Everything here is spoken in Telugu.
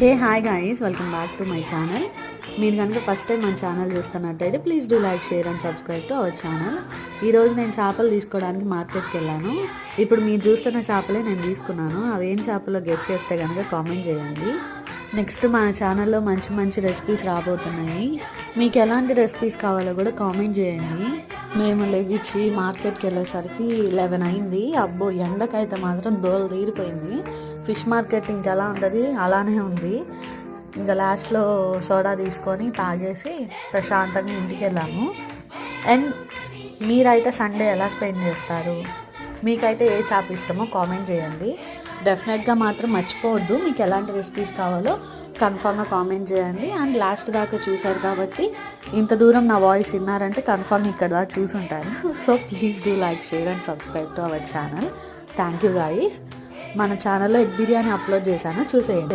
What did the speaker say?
Hey hi guys, welcome back to my channel. మీరు కనుక ఫస్ట్ టైం మన ఛానల్ చూస్తున్నట్టయితే please do like, share and subscribe to our channel. ఈరోజు నేను చేపలు తీసుకోవడానికి మార్కెట్కి వెళ్ళాను. ఇప్పుడు మీరు చూస్తున్న చేపలే నేను తీసుకున్నాను. అవి ఏం చేపలో గెస్ చేస్తే కనుక కామెంట్ చేయండి. నెక్స్ట్ మన ఛానల్లో మంచి మంచి రెసిపీస్ రాబోతున్నాయి. మీకు ఎలాంటి రెసిపీస్ కావాలో కూడా కామెంట్ చేయండి. మేము లెగిచ్చి మార్కెట్కి వెళ్ళేసరికి 11 అయింది. అబ్బో, ఎండకైతే మాత్రం దోలు తీరిపోయింది. ఫిష్ మార్కెట్ ఇంకెలా ఉంటుంది అలానే ఉంది. ఇంకా లాస్ట్లో సోడా తీసుకొని తాగేసి ప్రశాంతంగా ఇంటికి వెళ్ళాము. అండ్ మీరైతే సండే ఎలా స్పెండ్ చేస్తారు? మీకైతే ఏ చేప ఇష్టమో కామెంట్ చేయండి. డెఫినెట్గా మాత్రం మర్చిపోవద్దు, మీకు ఎలాంటి రెసిపీస్ కావాలో కన్ఫామ్గా కామెంట్ చేయండి. అండ్ లాస్ట్ దాకా చూసారు కాబట్టి, ఇంత దూరం నా వాయిస్ విన్నారంటే కన్ఫామ్ ఇక్కడ దాకా చూసుంటారు. So please do like, share and subscribe to our channel. Thank you guys. మన ఛానల్లో ఎగ్ బిర్యానీ అప్లోడ్ చేశాను, చూసేయండి.